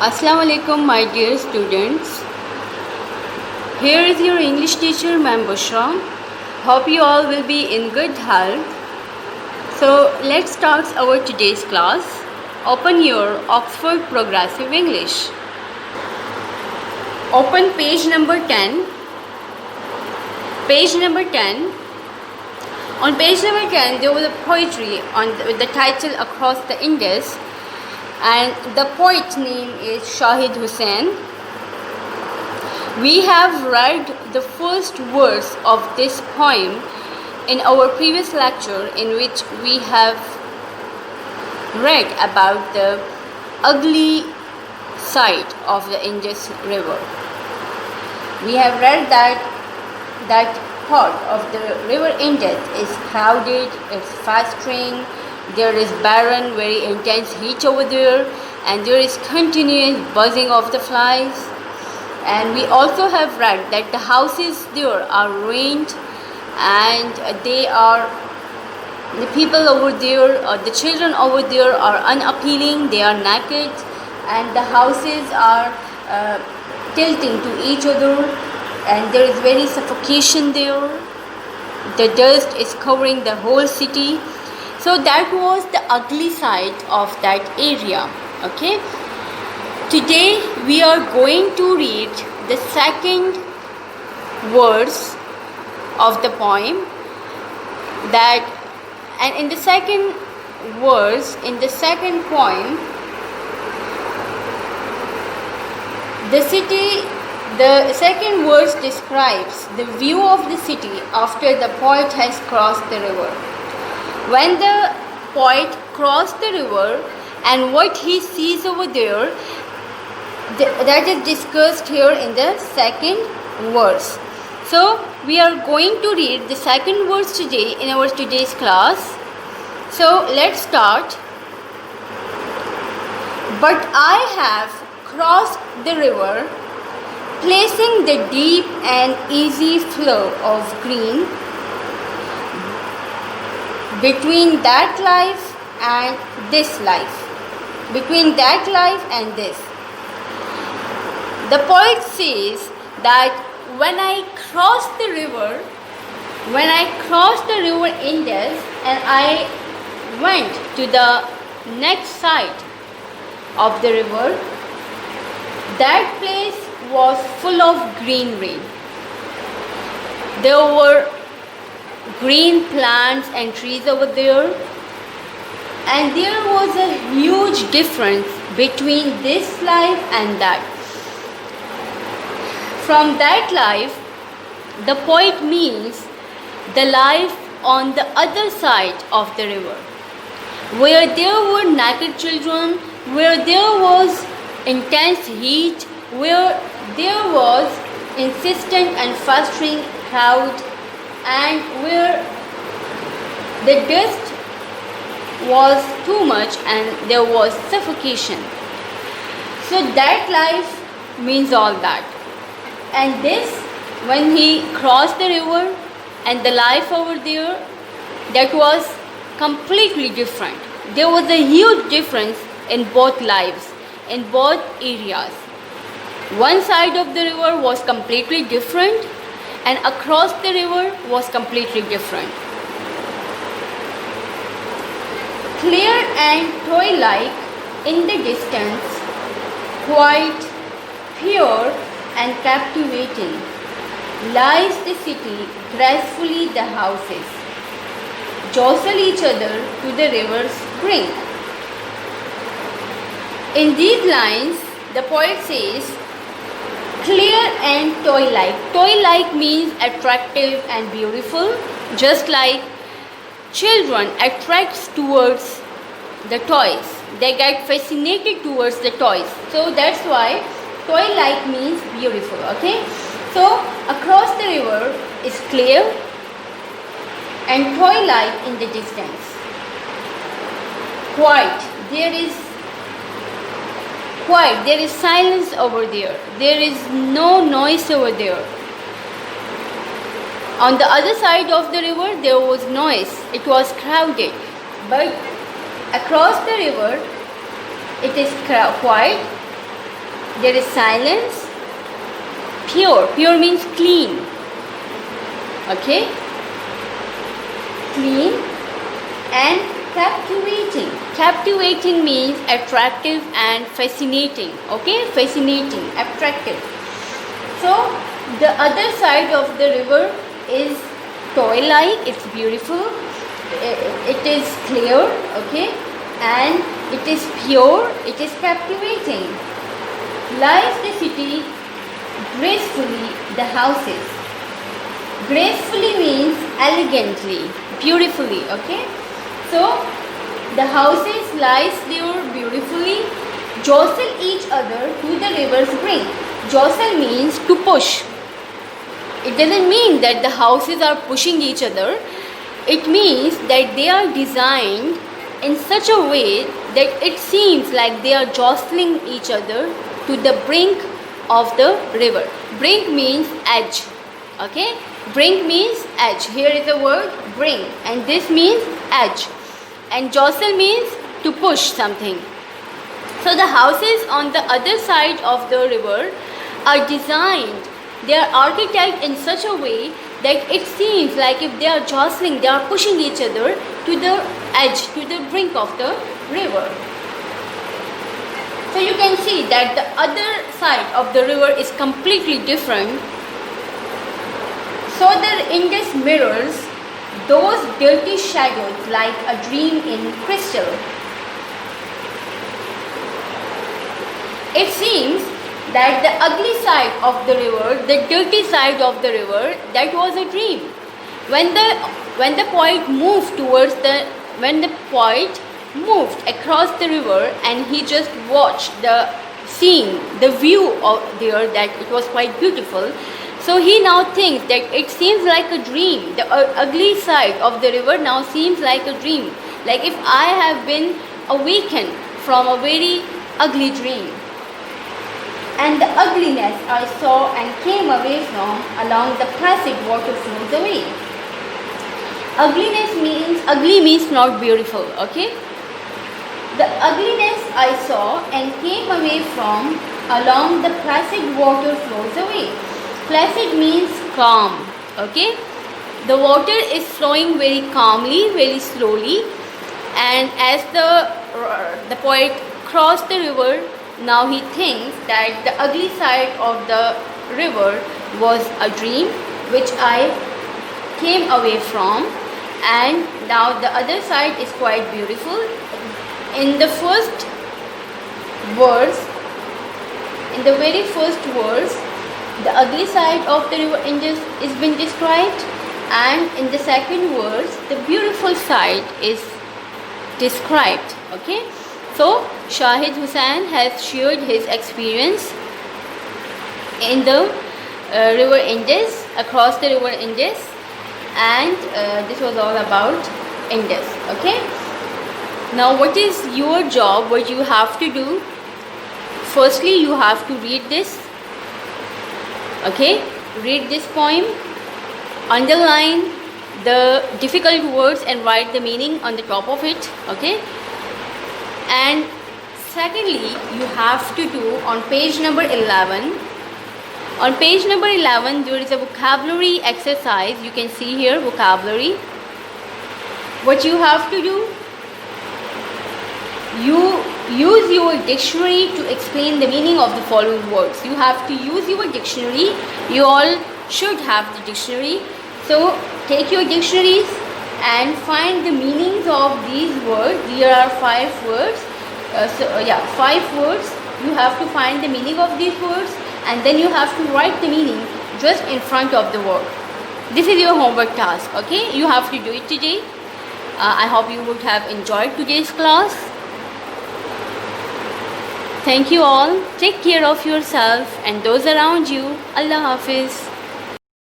Assalamu alaikum, my dear students. Here is your English teacher, Ma'am Bushra. Hope you all will be in good health. So let's start our today's class. Open your Oxford Progressive English. Open page number 10. Page number 10. On page number 10, there was a poetry with the title Across the Indus, and the poet's name is Shahid Hussain. We have read the first verse of this poem in our previous lecture, in which we have read about the ugly side of the Indus River. We have read that part of the river Indus is crowded, it's festering, there is barren, very intense heat over there, and there is continuous buzzing of the flies. And we also have read that the houses there are ruined, and the people over there, or the children over there, are unappealing, they are naked, and the houses are tilting to each other, and there is very suffocation there. The dust is covering the whole city. So that was the ugly side of that area. Okay. Today we are going to read the second verse of the poem. And in the second verse, in the second poem, the second verse describes the view of the city after the poet has crossed the river. When the poet crossed the river and what he sees over there, that is discussed here in the second verse. So we are going to read the second verse today in our today's class. So let's start. But I have crossed the river, placing the deep and easy flow of green between that life and this life. Between that life and this. The poet says that when I crossed the river Indus and I went to the next side of the river, that place was full of greenery. There were green plants and trees over there, and there was a huge difference between this life and that. From that life, the poet means the life on the other side of the river, where there were naked children, where there was intense heat, where there was insistent and festering crowd, and where the dust was too much and there was suffocation. So that life means all that. And this, when he crossed the river and the life over there, that was completely different. There was a huge difference in both lives, in both areas. One side of the river was completely different, and across the river was completely different. Clear and toy-like in the distance, quite pure and captivating, lies the city, gracefully the houses jostle each other to the river's brink. In these lines, the poet says, clear and toy-like. Toy-like means attractive and beautiful, just like children attracts towards the toys. They get fascinated towards the toys. So that's why toy-like means beautiful. Okay. So across the river is clear and toy-like in the distance. Quiet. There is silence over there. There is no noise over there. On the other side of the river, there was noise. It was crowded. But across the river, it is quiet There is silence. Pure. Pure means clean. Okay? Clean. And captivating. Captivating means attractive and fascinating. Okay? Fascinating, attractive. So, the other side of the river is toy-like. It's beautiful. It is clear. Okay? And it is pure. It is captivating. Lies the city, gracefully the houses. Gracefully means elegantly, beautifully. Okay? So, the houses lies there beautifully, jostle each other to the river's brink. Jostle means to push. It doesn't mean that the houses are pushing each other. It means that they are designed in such a way that it seems like they are jostling each other to the brink of the river. Brink means edge. Okay? Brink means edge. Here is the word brink, and this means edge. And jostle means to push something. So the houses on the other side of the river are designed, they are architected in such a way that it seems like if they are jostling, they are pushing each other to the edge, to the brink of the river. So you can see that the other side of the river is completely different. So the Indus mirrors those dirty shadows like a dream in crystal. It seems that the ugly side of the river, the dirty side of the river, that was a dream. When the poet moved across the river and he just watched the scene, the view of there, that it was quite beautiful. So he now thinks that it seems like a dream. The ugly side of the river now seems like a dream. Like if I have been awakened from a very ugly dream. And the ugliness I saw and came away from along the placid water flows away. Ugly means not beautiful, okay? The ugliness I saw and came away from along the placid water flows away. Placid means calm, okay? The water is flowing very calmly, very slowly, and as the poet crossed the river, now he thinks that the ugly side of the river was a dream which I came away from, and now the other side is quite beautiful. In the first verse, in the very first verse, the ugly side of the river Indus is being described, and in the second verse, the beautiful side is described. Okay? So, Shahid Hussain has shared his experience in the river Indus, across the river Indus, and this was all about Indus. Okay? Now, what is your job? What you have to do? Firstly, you have to read this. Okay? Read this poem, underline the difficult words and write the meaning on the top of it. Okay? And secondly, you have to do on page number 11. On page number 11, there is a vocabulary exercise. You can see here vocabulary. What you have to do, you use your dictionary to explain the meaning of the following words. You have to use your dictionary. You all should have the dictionary. So take your dictionaries and find the meanings of these words. There are 5 words. 5 words. You have to find the meaning of these words, and then you have to write the meaning just in front of the word. This is your homework task. Okay, you have to do it today. I hope you would have enjoyed today's class. Thank you all. Take care of yourself and those around you. Allah Hafiz.